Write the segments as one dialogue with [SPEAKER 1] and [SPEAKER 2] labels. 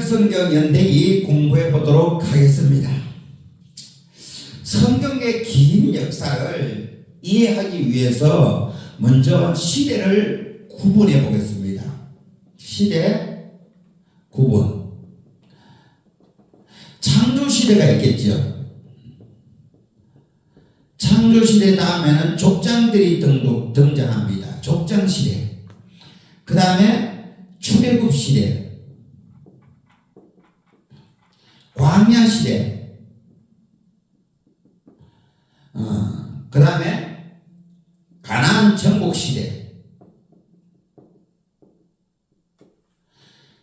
[SPEAKER 1] 구약성경 연대기 공부해 보도록 하겠습니다. 성경의 긴 역사를 이해하기 위해서 먼저 시대를 구분해 보겠습니다. 시대 구분. 창조시대가 있겠죠. 창조시대 다음에는 족장들이 등장합니다. 족장시대. 그 다음에 출애굽시대, 광야시대, 그 다음에 가나안 정복시대,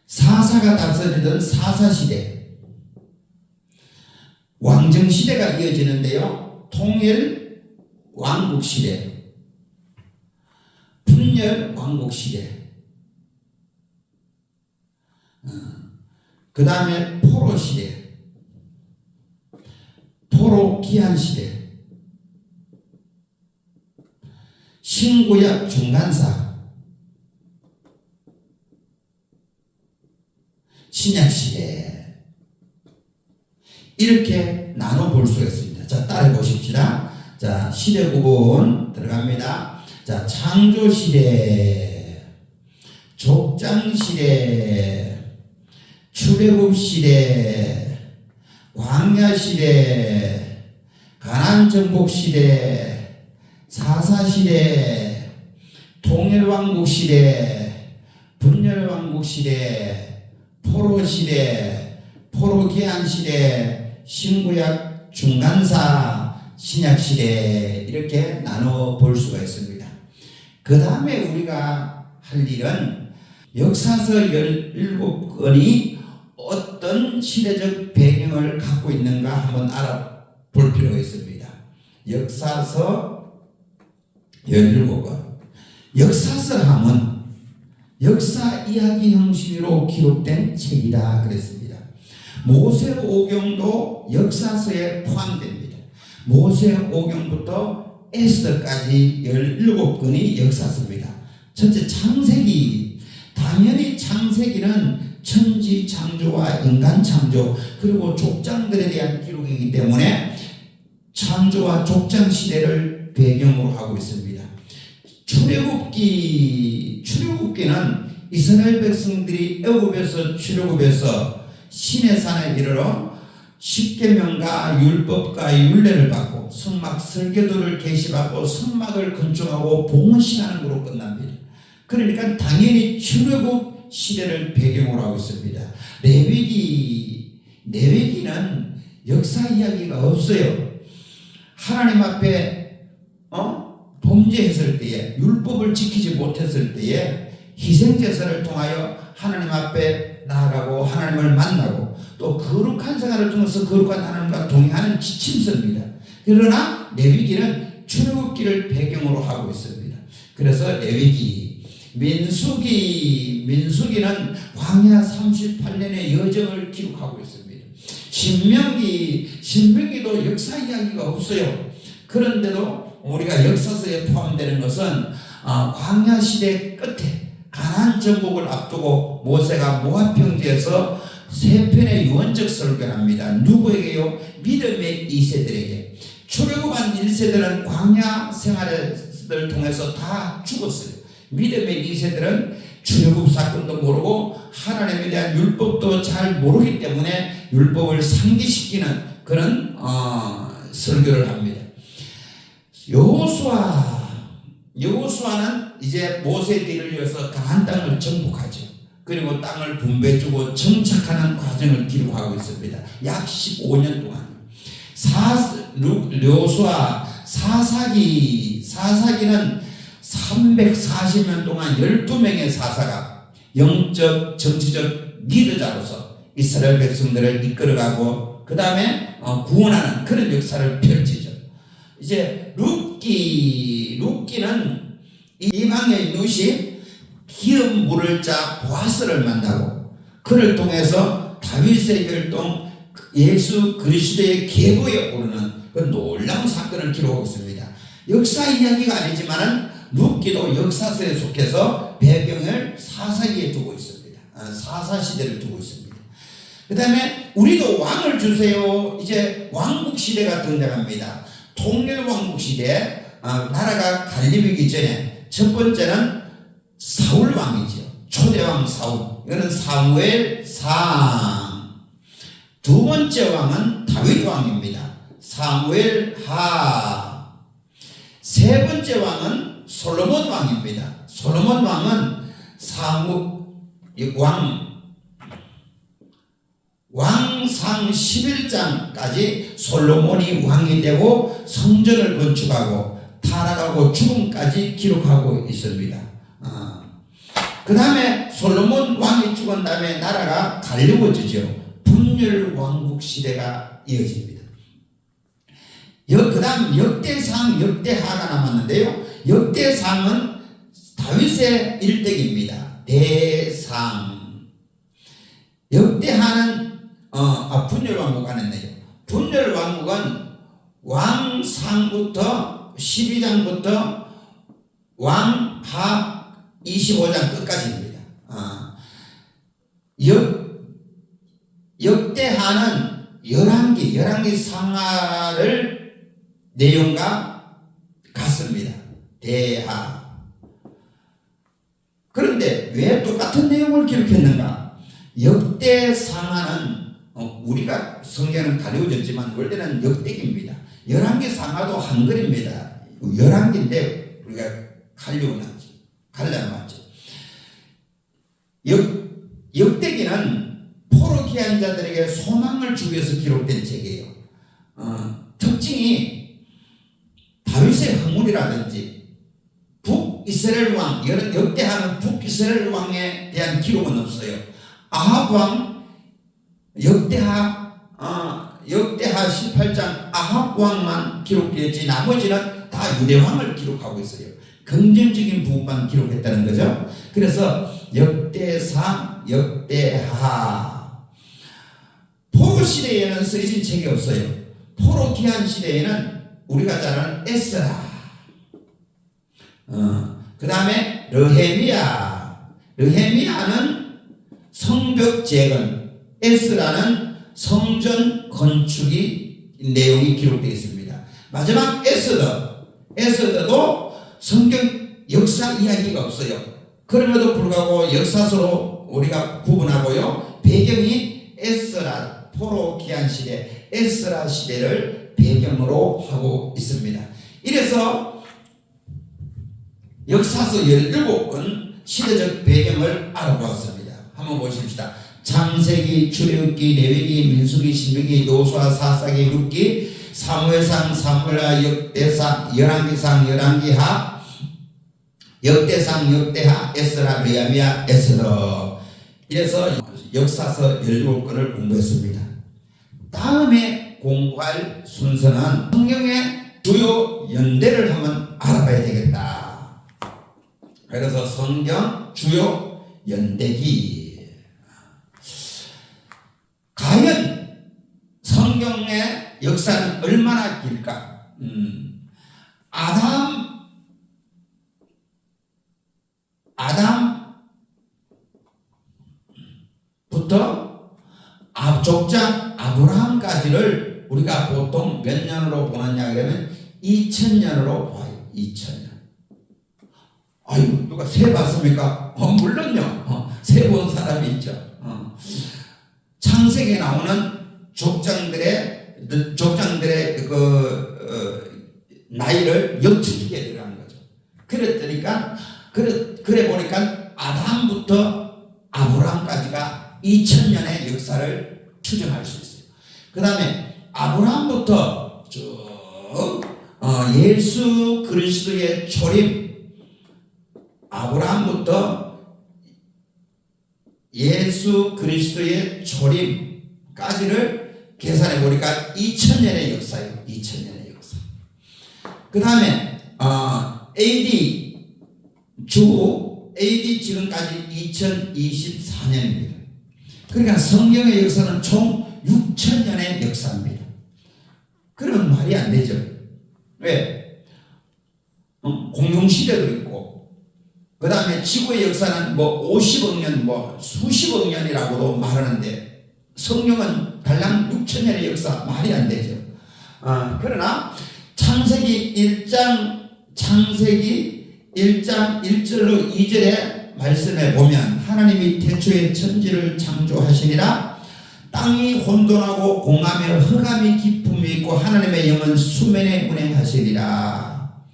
[SPEAKER 1] 사사가 다스리던 사사시대, 왕정시대가 이어지는데요. 통일 왕국시대, 분열 왕국시대, 그 다음에 포로시대, 포로기한시대, 신구약 중간사, 신약시대, 이렇게 나눠볼 수가 있습니다. 자, 따라해 보십시다. 자, 시대 구분 들어갑니다. 자, 창조시대, 족장시대, 출애굽시대, 광야시대, 가나안정복시대, 사사시대, 통일왕국시대, 분열왕국시대, 포로시대, 포로기한시대, 신구약 중간사, 신약시대, 이렇게 나눠 볼 수가 있습니다. 그 다음에 우리가 할 일은 역사서 17권이 어떤 시대적 배경을 갖고 있는가 한번 알아볼 필요가 있습니다. 역사서 17권. 역사서 하면 역사 이야기 형식으로 기록된 책이다 그랬습니다. 모세오경도 역사서에 포함됩니다. 모세오경부터 에스더까지 17권이 역사서입니다. 첫째, 창세기. 당연히 창세기는 천지 창조와 인간 창조, 그리고 족장들에 대한 기록이기 때문에 창조와 족장 시대를 배경으로 하고 있습니다. 출애굽기는 이스라엘 백성들이 애굽에서 출애굽해서 시내산에 이르러 십계명과 율법과 율례를 받고 성막 설계도를 계시받고 성막을 건축하고 봉헌시하는 것으로 끝납니다. 그러니까 당연히 출애굽 시대를 배경으로 하고 있습니다. 레위기는 역사 이야기가 없어요. 하나님 앞에 범죄했을 때에, 율법을 지키지 못했을 때에 희생제사를 통하여 하나님 앞에 나아가고 하나님을 만나고 또 거룩한 생활을 통해서 거룩한 하나님과 동행하는 지침서입니다. 그러나 레위기는 출애굽기를 배경으로 하고 있습니다. 그래서 레위기, 민수기는 광야 38년의 여정을 기록하고 있습니다. 신명기도 역사 이야기가 없어요. 그런데도 우리가 역사서에 포함되는 것은 광야 시대 끝에 가나안 정복을 앞두고 모세가 모압 평지에서 세 편의 유언적 설교를 합니다. 누구에게요? 믿음의 2세들에게. 출애굽한 1세들은 광야 생활을 통해서 다 죽었어요. 믿음의 2세들은 출애굽 사건도 모르고 하나님에 대한 율법도 잘 모르기 때문에 율법을 상기시키는 그런 설교를 합니다. 여호수아는 이제 모세에 뒤를 이어서 가나안 땅을 정복하죠. 그리고 땅을 분배주고 정착하는 과정을 기록하고 있습니다. 약 15년 동안. 사사기는 340년 동안 12명의 사사가 영적 정치적 리더자로서 이스라엘 백성들을 이끌어가고 그 다음에 구원하는 그런 역사를 펼치죠. 이제 룻기는 이방의 룻이 기업 물을 자 보아스를 만나고 그를 통해서 다윗의 혈통 예수 그리스도의 계보에 오르는 그 놀라운 사건을 기록하고 있습니다. 역사 이야기가 아니지만은 룻기도 역사서에 속해서 배경을 사사기에 두고 있습니다. 사사시대를 두고 있습니다. 그 다음에 우리도 왕을 주세요. 이제 왕국 시대가 등장합니다. 통일 왕국 시대. 나라가 갈리기 전에 첫 번째는 사울 왕이죠. 초대왕 사울. 이거는 사무엘상. 두 번째 왕은 다윗 왕입니다. 사무엘하. 세 번째 왕은 솔로몬 왕입니다. 솔로몬 왕은 왕상 11장까지 솔로몬이 왕이 되고 성전을 건축하고 타락하고 죽음까지 기록하고 있습니다. 그 다음에 솔로몬 왕이 죽은 다음에 나라가 갈리워지죠. 분열 왕국 시대가 이어집니다. 그 다음 역대상, 역대하가 남았는데요. 역대상은 다윗의 일대기입니다. 대상. 역대하는 분열 왕국 안 했네요. 분열 왕국은 왕상부터 12장부터 왕하 25장 끝까지입니다. 역대하는 11기 상하를 내용과 같습니다. 대하. 그런데 왜 똑같은 내용을 기록했는가? 역대상하는 우리가 성경은 가려워졌지만 원래는 역대기입니다. 11개 상하도 한글입니다. 11개인데 우리가 갈려놨죠. 역대기는 포로기한 자들에게 소망을 주기 위해서 기록된 책이에요. 특징이 다윗의 허물이라든지 북이스라엘 왕, 역대하는 북이스라엘 왕에 대한 기록은 없어요. 아합 왕, 역대하 18장 아합 왕만 기록되었지 나머지는 다 유대 왕을 기록하고 있어요. 긍정적인 부분만 기록했다는 거죠. 그래서 역대상, 역대하. 포로 시대에는 쓰여진 책이 없어요. 포로 기한 시대에는 우리가 잘 아는 에스라, 그 다음에 르헤미야는 성벽 재건, 에스라는 성전 건축이 내용이 기록되어 있습니다. 마지막 에스더도 성경 역사 이야기가 없어요. 그럼에도 불구하고 역사서로 우리가 구분하고요. 배경이 에스라, 포로 기한 시대, 에스라 시대를 배경으로 하고 있습니다. 이래서 역사서 17권 시대적 배경을 알아보았습니다. 한번 보십시다. 창세기, 출애굽기, 레위기, 민수기, 신명기, 여호수아, 사사기, 룻기, 사무엘상, 사무엘하, 역대상, 열왕기상, 열왕기하, 역대상, 역대하, 에스라, 느헤미야, 에스더. 이래서 역사서 17권을 공부했습니다. 다음에 공부할 순서는 성경의 주요 연대를 한번 알아봐야 되겠다. 그래서 성경 주요 연대기. 과연 성경의 역사는 얼마나 길까? 아담부터 족장 아브라함까지를 우리가 보통 몇 년으로 보느냐 그러면 2000년으로 봐요. 2000년. 아유, 누가 세 봤습니까? 물론요. 세 본 사람이 있죠. 창세기에 나오는 족장들의 나이를 역추기에 들어간 거죠. 그랬더니까 그래 보니까 아담부터 아브라함까지가 2000년의 역사를 추정할 수 있어요. 그 다음에 아브라함부터 쭉 예수 그리스도의 초림, 아브라함부터 예수 그리스도의 초림까지를 계산해 보니까 2000년의 역사예요. 2000년의 역사. 그 다음에 AD 지금까지 2024년입니다. 그러니까 성경의 역사는 총 6000년의 역사입니다. 그러면 말이 안 되죠. 왜? 공동시대도 있고, 그 다음에 지구의 역사는 50억 년, 수십억 년이라고도 말하는데, 성령은 달랑 6천년의 역사, 말이 안 되죠. 그러나 창세기 1장 1절로 2절의 말씀에 보면 하나님이 태초에 천지를 창조하시니라. 땅이 혼돈하고 공함에 흑암이 깊음이 있고 하나님의 영은 수면에 운행하시리라.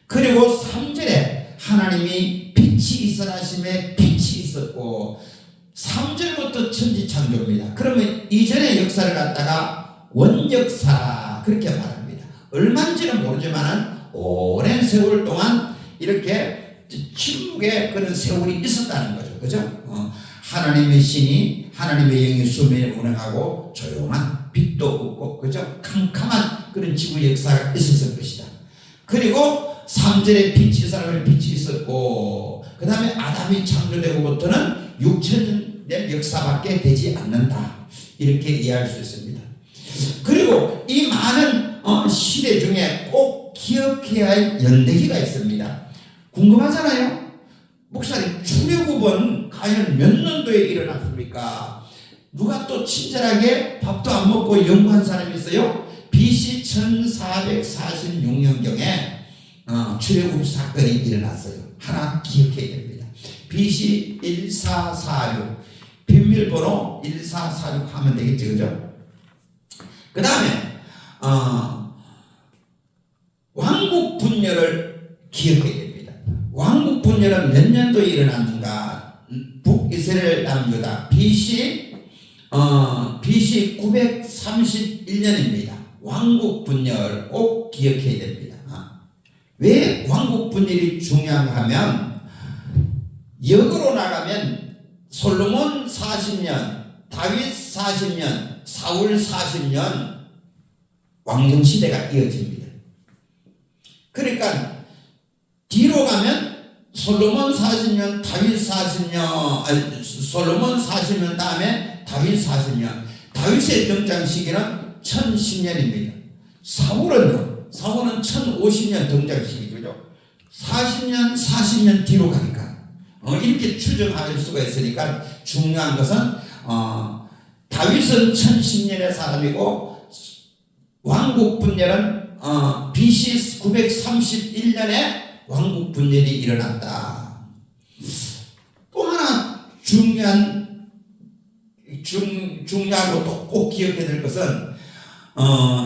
[SPEAKER 1] 그리고 3절에 하나님이 빛이 있으라 하심에 빛이 있었고 3절부터 천지 창조입니다. 그러면 이전의 역사를 갖다가 원역사 그렇게 말합니다. 얼마인지는 모르지만 오랜 세월 동안 이렇게 침묵의 그런 세월이 있었다는 거죠. 그죠? 하나님의 신이 하나님의 영이 수면에 운행하고 조용한 빛도 없고 그죠? 캄캄한 그런 지구 역사가 있었을 것이다. 그리고 3절에 빛이 사람의 빛이 있었고 그 다음에 아담이 창조되고부터는 6천년 역사밖에 되지 않는다. 이렇게 이해할 수 있습니다. 그리고 이 많은 시대 중에 꼭 기억해야 할 연대기가 있습니다. 궁금하잖아요. 목사님, 출애굽은 과연 몇 년도에 일어났습니까? 누가 또 친절하게 밥도 안 먹고 연구한 사람이 있어요? BC 1446년경에 출애굽 사건이 일어났어요. 하나 기억해야 됩니다. BC 1446 비밀번호 1446 하면 되겠죠, 그죠? 그 다음에 왕국 분열을 기억해야 됩니다. 왕국 분열은 몇 년도에 일어났는가? 북이스라엘 남유다 BC 931년입니다. 왕국 분열 꼭 기억해야 됩니다. 왜 왕국 분열이 중요한가 하면 역으로 나가면 솔로몬 40년, 다윗 40년, 사울 40년 왕정 시대가 이어집니다. 그러니까 뒤로 가면 솔로몬 40년, 다윗 40년, 솔로몬 40년 다음에 다윗 40년. 다윗의 등장 시기는 1010년입니다. 사울은 1050년 등장 시기죠. 40년 뒤로 가니까 이렇게 추정할 수가 있으니까 중요한 것은 다윗은 1010년의 사람이고 왕국 분열은 BC 931년에 왕국 분열이 일어났다. 또 하나 중요하고 또 꼭 기억해야 될 것은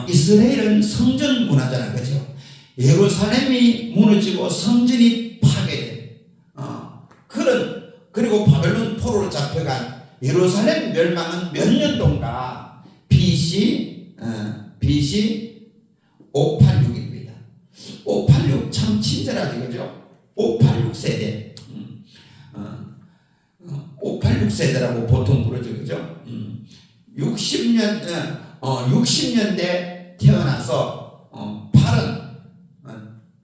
[SPEAKER 1] 이스라엘은 성전 문화잖아, 그죠? 예루살렘이 무너지고 성전이 파괴돼. 그리고 바벨론 포로로 잡혀간 예루살렘 멸망은 몇 년도인가? BC 586입니다. 586 참 친절하지, 그죠? 586 세대. 586 세대라고 보통 부르죠, 그죠? 60년대 태어나서 8은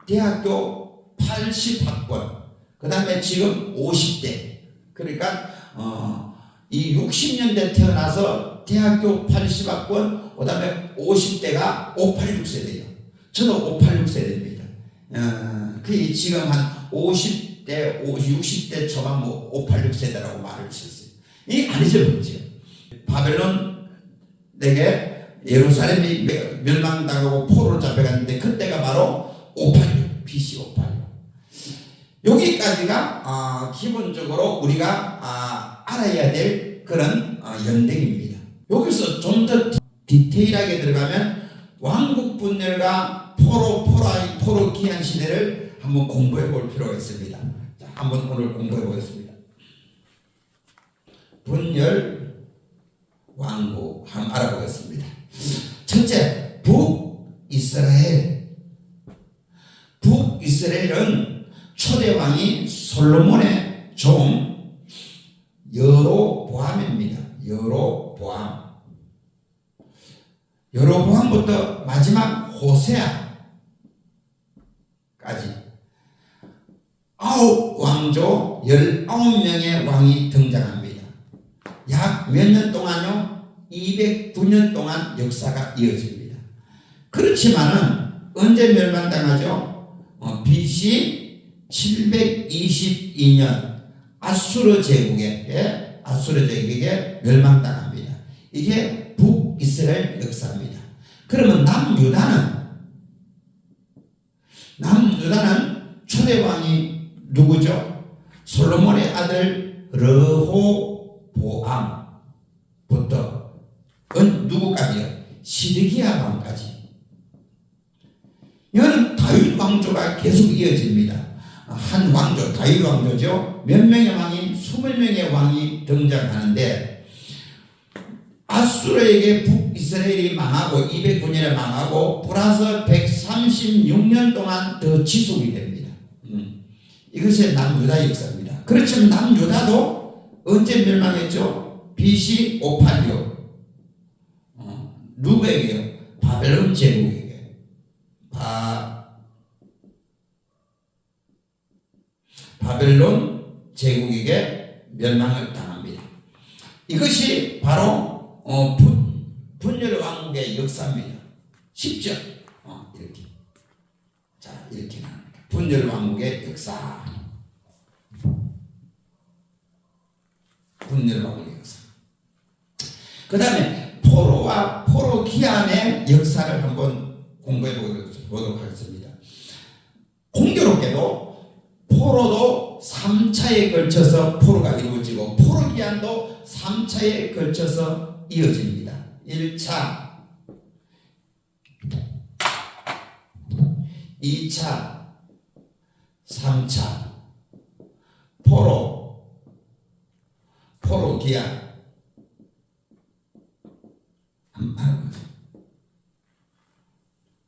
[SPEAKER 1] 대학교 80학번, 그 다음에 지금 50대. 그러니까 이 60년대 태어나서 대학교 80학번, 그 다음에 50대가 586 세대예요. 저는 586 세대입니다. 그 지금 한 50대, 60대 초반 586 세대라고 말을 했어요. 이 안 잊어버리죠. 바벨론 내게 예루살렘이 멸망당하고 포로로 잡혀갔는데 그때가 바로 586, BC 586. 여기까지가 기본적으로 우리가 알아야 될 그런 연대기입니다. 여기서 좀 더 디테일하게 들어가면 왕국 분열과 포로 기한 시대를 한번 공부해 볼 필요가 있습니다. 자, 한번 오늘 공부해 보겠습니다. 분열 왕국 한번 알아보겠습니다. 첫째, 북이스라엘은 초대 왕이 솔로몬의 종 여로보암입니다. 여로보암부터 마지막 호세아까지 9왕조 19명의 왕이 등장합니다. 약 몇 년 동안요? 209년 동안 역사가 이어집니다. 그렇지만은 언제 멸망당하죠? BC 722년 아수르 제국에 멸망당합니다. 이게 북이스라엘 역사입니다. 그러면 남유다는 초대 왕이 누구죠? 솔로몬의 아들 르호보암부터 누구까지요? 시드기야 왕까지. 이거는 다윗 왕조가 계속 이어집니다. 한 왕조, 다윗 왕조죠. 몇 명의 왕이 20명의 왕이 등장하는데 아수르에게 북이스라엘이 망하고 209년에 망하고 플러스 136년 동안 더 지속이 됩니다. 이것이 남유다 역사입니다. 그렇지만 남유다도 언제 멸망했죠? BC 586. 누구에게요? 바벨론 제국에게. 바벨론 제국에게 멸망을 당합니다. 이것이 바로 분열 왕국의 역사입니다. 쉽죠? 이렇게. 자, 이렇게 나옵니다. 분열 왕국의 역사. 분열 왕국의 역사. 그 다음에 포로와 포로기안의 역사를 한번 공부해 보도록 하겠습니다. 공교롭게도 포로도 3차에 걸쳐서 포로가 이루어지고 포로기한도 3차에 걸쳐서 이어집니다. 1차, 2차, 3차. 포로기한.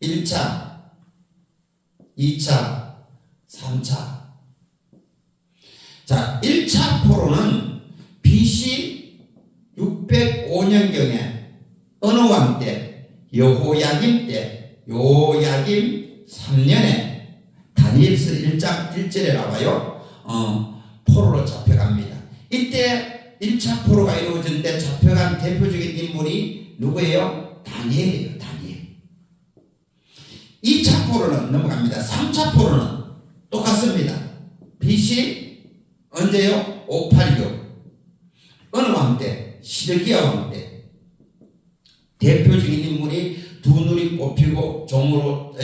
[SPEAKER 1] 1차, 2차, 3차. 자, 1차 포로는 BC 605년경에 어느 왕 때? 여호야김 때, 요야김 3년에 다니엘서 1장 1절에 나와요. 포로로 잡혀갑니다. 이때 1차 포로가 이루어졌는데 잡혀간 대표적인 인물이 누구예요? 다니엘이에요. 다니엘. 2차 포로는 넘어갑니다. 3차 포로는 똑같습니다. BC 언제요? 586. 어느 왕 때? 시드기야 왕 때. 대표적인 인물이 두 눈이 뽑히고 종으로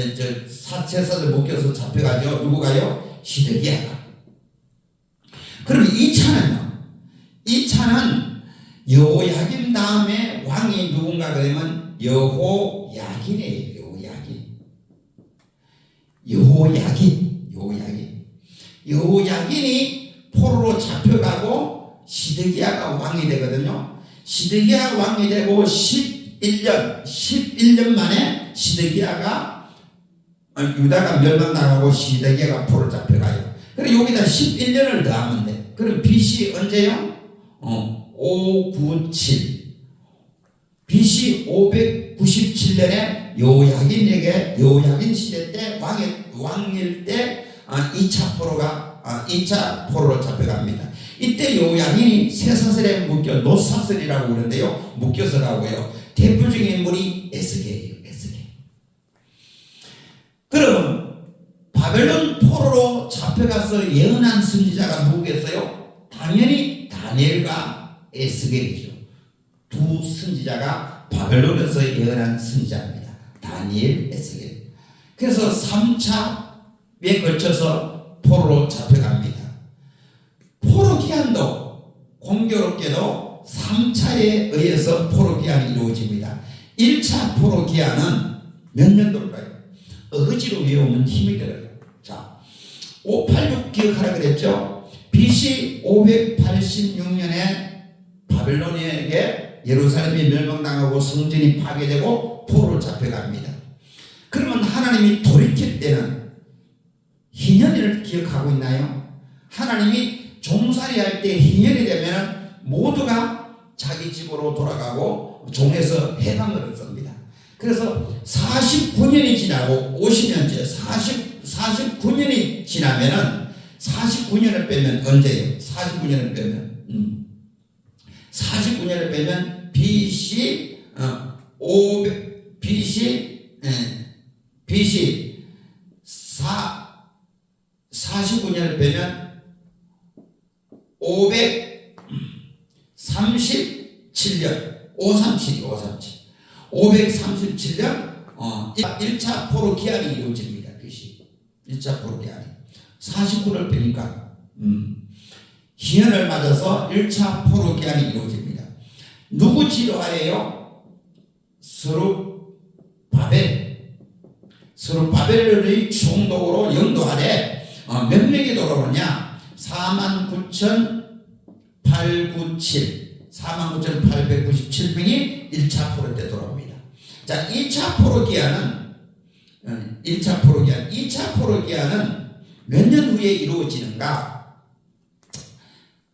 [SPEAKER 1] 사체사를 묶여서 잡혀가죠. 누구가요? 시드기야가. 그럼 2차는요? 2차는 여호야김 다음에 왕이 누군가 그러면 여호야긴이에요. 여호야긴이 포로로 잡혀가고 시드기야가 왕이 되거든요. 시드기야 왕이 되고 11년 만에 시드기야가 유다가 멸망당하고 시드기야가 포로로 잡혀가요. 그리고 여기다 11년을 더하면 돼. 그럼 BC 언제요? 597. BC 597년에 여호야긴 시대 때 왕일 때 2차 포로로 잡혀갑니다. 이때 여호야긴이 쇠사슬에 묶여 노사슬이라고 그러는데요. 묶여서 가고요. 대표적인 인물이 에스겔이에요. 그럼 바벨론 포로로 잡혀가서 예언한 선지자가 누구겠어요? 당연히 다니엘과 에스겔이죠. 두 선지자가 바벨론에서 예언한 선지자입니다. 다니엘, 에스겔. 그래서 3차에 걸쳐서 포로로 잡혀갑니다. 포로기한도 공교롭게도 3차에 의해서 포로기한이 이루어집니다. 1차 포로기한은 몇 년도일까요? 어거지로 외우면 힘이 들어요. 자, 586 기억하라 그랬죠? BC 586년에 바벨론에게 예루살렘이 멸망당하고 성전이 파괴되고 포로로 잡혀갑니다. 그러면 하나님이 돌이킬 때는 희년을 기억하고 있나요? 하나님이 종살이할 때 희년이 되면 모두가 자기 집으로 돌아가고 종에서 해방을 얻습니다. 그래서 49년이 지나고 50년째 49년이 지나면은 49년을 빼면 언제예요? 49년을 빼면 BC 49년을 빼면 537년 537. 537년 1차 포로 기한이 이루어집니다. 그것이 1차 포로 기한이 49를 빼니까 희연을 맞아서 1차 포로 기한이 이루어집니다. 누구 지도 아래요? 스룹바벨의 총독으로 영도 아래 몇 명이 돌아오느냐? 49,897명이 1차 포로 때 돌아옵니다. 자, 2차 포로 기한은 2차 포로 기한은 몇 년 후에 이루어지는가?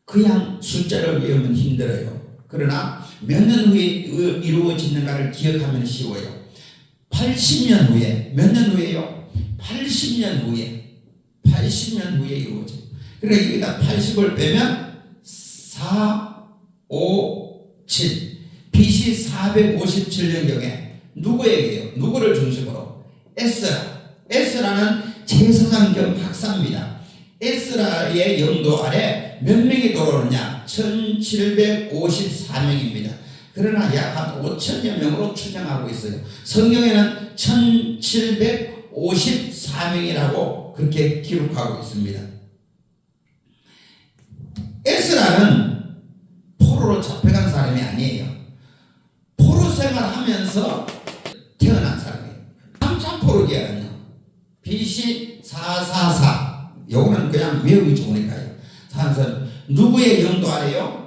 [SPEAKER 1] 그냥 숫자를 외우면 힘들어요. 그러나 몇 년 후에 이루어지는가를 기억하면 쉬워요. 80년 후에. 몇 년 후에요? 80년 후에 이루어져요. 그러니까 여기다 80을 빼면 4, 5, 7. BC 457년경에 누구에게요? 누구를 중심으로? 에스라는 제사장 겸 학사입니다. 에스라의 영도 아래 몇 명이 돌아오느냐? 1754명입니다. 그러나 약 한 5천여 명으로 추정하고 있어요. 성경에는 1754명이라고 그렇게 기록하고 있습니다. 에스라는 포로로 잡혀간 사람이 아니에요. 포로 생활하면서 태어난 사람이에요. 3차 포로 기한은요, BC 444. 요거는 그냥 외우기 좋으니까요. 누구의 영도 아래요?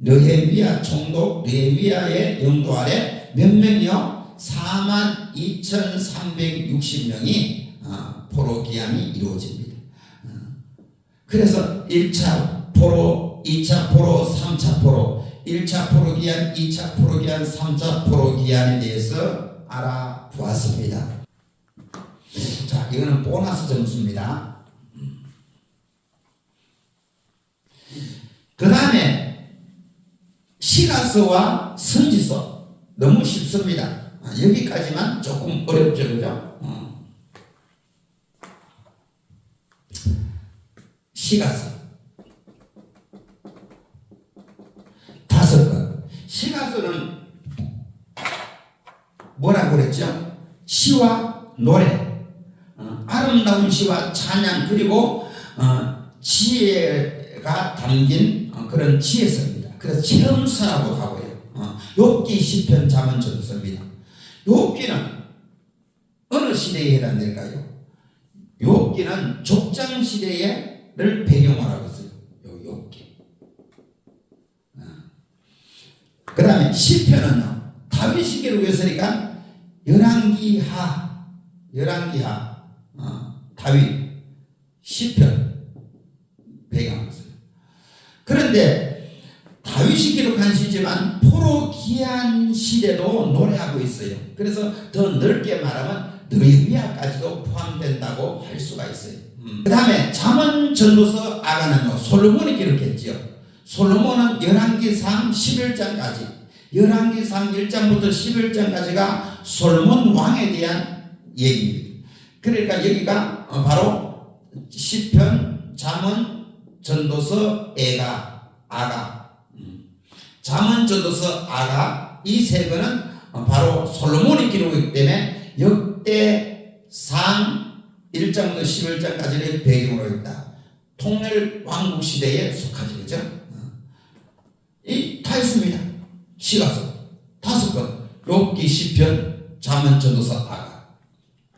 [SPEAKER 1] 느헤미야 총독 느헤미야의 영도 아래 몇 명이요? 42,360명이 포로 기한이 이루어집니다. 그래서 1차 포로, 2차 포로, 3차 포로, 1차 포로 기한, 2차 포로 기한, 3차 포로 기한에 대해서 알아보았습니다. 자, 이거는 보너스 점수입니다. 그 다음에 시가서와 선지서 너무 쉽습니다. 여기까지만 조금 어렵죠, 그죠? 시가서 5건. 시가서는 뭐라고 그랬죠? 시와 노래, 아름다운 시와 찬양, 그리고 지혜가 담긴 그런 지혜서입니다. 그래서 체험서라고 하고요. 욥기, 시편, 잠언, 전도서입니다. 욥기는 어느 시대에 해당될까요? 욥기는 족장 시대를 배경으로 하고 있어요. 욥기. 그 다음에 시편은요, 다윗이 기록했으니까 열왕기하, 다윗 시편 배경으로 있어요. 그런데 다윗이 기록한 시지만 포로 기한 시대도 노래하고 있어요. 그래서 더 넓게 말하면 느헤미야까지도 포함된다고 할 수가 있어요. 그 다음에 잠언, 전도서, 아가는요, 솔로몬이 기록했지요. 솔로몬은 열왕기상 11장까지, 열왕기상 1장부터 11장까지가 솔로몬 왕에 대한 얘기입니다. 그러니까 여기가 바로 시편, 잠언, 전도서, 아가, 잠언, 전도서, 아가, 이 세 권은 바로 솔로몬이 기록이기 때문에 역대상 1장부터 11장까지를 배경으로 있다. 통일 왕국 시대에 속하죠, 그죠? 이 다 있습니다. 시가서 5권, 욥기, 시편, 잠언, 전도서, 아가.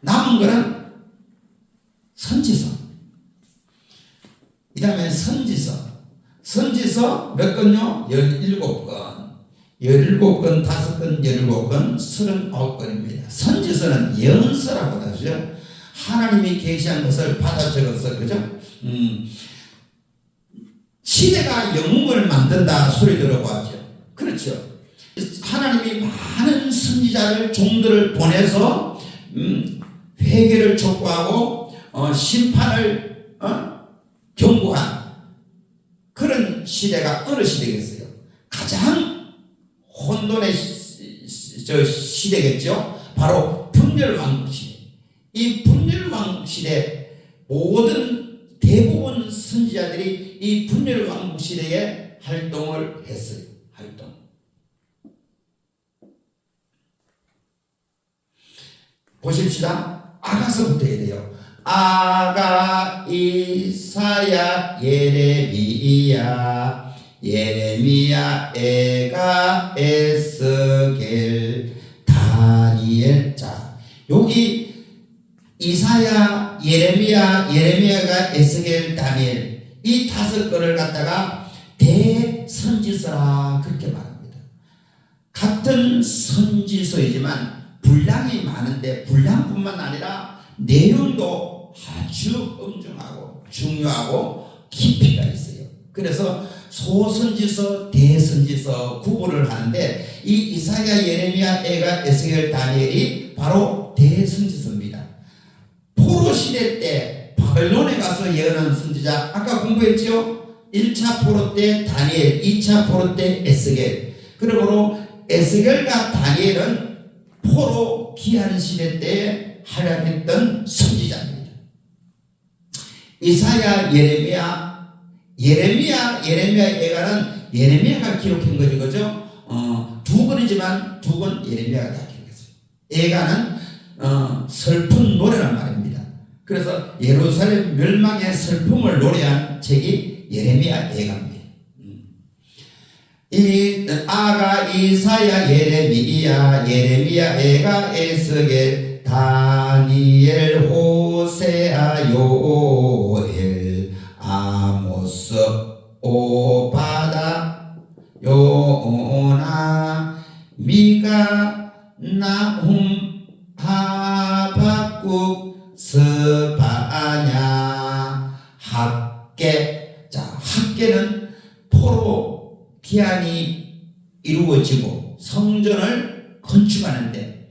[SPEAKER 1] 남은 거는 선지서. 이 다음에 선지서 몇 건요? 17건. 17건, 5건, 17건, 39건입니다. 선지서는 예언서라고 하죠. 하나님이 계시한 것을 받아 적어서, 그죠? 시대가 영웅을 만든다 소리 들어보았죠. 그렇죠. 하나님이 많은 선지자를, 종들을 보내서 회개를 촉구하고 심판을 경고한 그런 시대가 어느 시대겠어요? 가장 혼돈의 시대겠죠. 바로 분열왕국 시대. 이 분열왕국 시대 모든 대부분 선지자들이 이 분열왕국 시대에 활동을 했어요. 활동. 보십시다. 아가서부터 해야 돼요. 아가, 이사야, 예레미야, 예레미야, 에가, 에스겔, 다니엘. 자, 여기 이사야, 예레미야, 예레미야가, 에스겔, 다니엘, 이 5건을 갖다가 대선지서라 그렇게 말합니다. 같은 선지서이지만 분량이 많은데 분량뿐만 아니라 내용도 아주 엄중하고 중요하고 깊이가 있어요. 그래서 소선지서, 대선지서 구분을 하는데 이 이사야, 예레미야, 에가, 에스겔, 다니엘이 바로 대선지서입니다. 포로 시대 때 바벨론에 가서 예언한 선지자 아까 공부했죠? 1차 포로 때 다니엘, 2차 포로 때 에스겔. 그러므로 에스겔과 다니엘은 포로 귀환 시대 때에 활약했던 선지자입니다. 이사야, 예레미야, 에가는 예레미야가 기록한 거죠, 그죠? 2권이지만 2권 예레미야가 다 기록했어요. 에가는 슬픈 노래란 말입니다. 그래서 예루살렘 멸망의 슬픔을 노래한 책이 예레미야, 에가입니다. 이 아가, 이사야, 예레미야, 에가, 에스겔, 다니엘, 호세아, 요엘, 아모스, 오바다, 요나, 미가, 나훔, 하박국, 스바냐, 학계. 자, 학계는 포로 기한이 이루어지고 성전을 건축하는데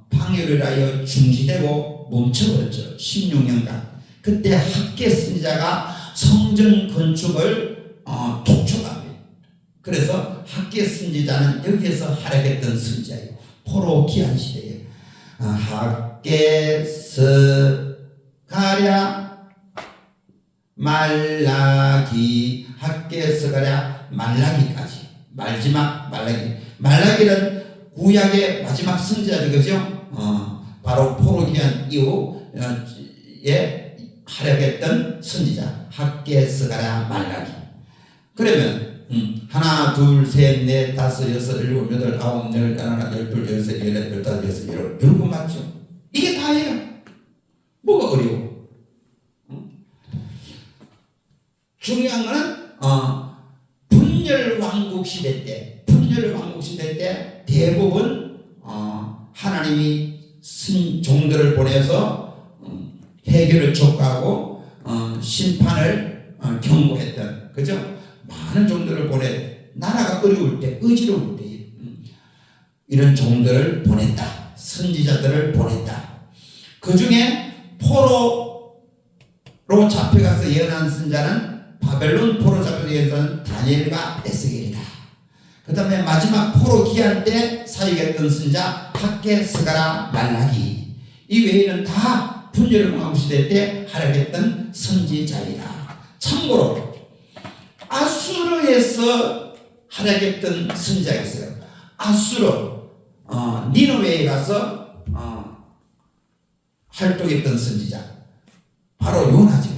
[SPEAKER 1] 방해를 하여 중지되고 멈춰버렸죠. 16년간. 그때 학계 선지자가 성전 건축을 독촉합니다. 그래서 학계 선지자는 여기에서 활약했던 선지자예요. 포로 기한 시대에 학계, 스가랴, 말라기, 학계, 스가랴, 말라기까지. 마지막 말라기. 말라기는 구약의 마지막 선지자죠, 그죠? 바로 포로 기한 이후에 활약했던 선지자. 학계, 스가랴, 말라기. 그러면 하나, 둘, 셋, 넷, 다섯, 여섯, 일곱, 여덟, 아홉, 열, 하나, 열둘, 열셋, 열넷, 열다섯, 여섯, 열일곱 맞죠? 이게 다예요. 뭐가 어려워? 중요한 거는 분열왕국 시대 때 대부분 하나님이 종들을 보내서 해결을 촉구하고 심판을 경고했던, 그죠? 많은 종들을 보내, 나라가 어려울 때, 의지로울 때 이런 종들을 보냈다. 선지자들을 보냈다. 그 중에 포로로 잡혀가서 예언한 선자는 바벨론 포로 잡혀서 예언한 다니엘과 에스겔이다. 그 다음에 마지막 포로 기한 때 사역했던 선자 학계, 스가랴, 말라기. 이 외에는 다 분열왕국 시대 때 활약했던 선지자이다. 참고로 아수르에서 활약했던 선지자가 있어요. 아수르 니느웨에 가서 활동했던 선지자 바로 요나죠.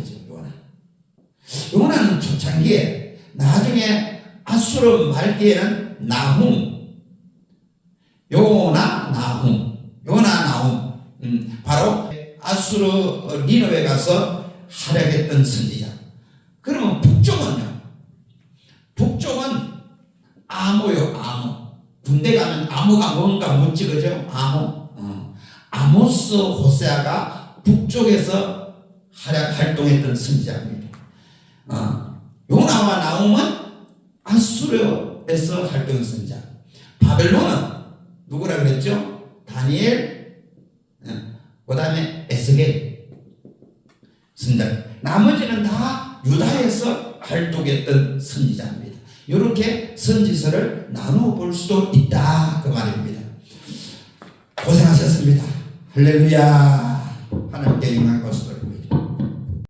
[SPEAKER 1] 요나는 초창기에, 나중에 아수르 말기에는 요나, 나훔. 바로 아수르 니느웨 가서 활약했던 선지자. 그러면 북쪽은요? 북쪽은 아모요, 아모. 군대 가면 아모가 뭔가 묻지, 그죠? 아모스, 호세아가 북쪽에서 활동했던 선지자입니다. 요나와 나훔은 아수르에서 활동했던 선지자. 바벨론은 누구라 그랬죠? 다니엘, 그 다음에 에스겔 선지자. 나머지는 다 유다에서 활동했던 선지자입니다. 이렇게 선지서를 나누어 볼 수도 있다, 그 말입니다. 고생하셨습니다. 할렐루야. 하나님께 영광 받으시도록.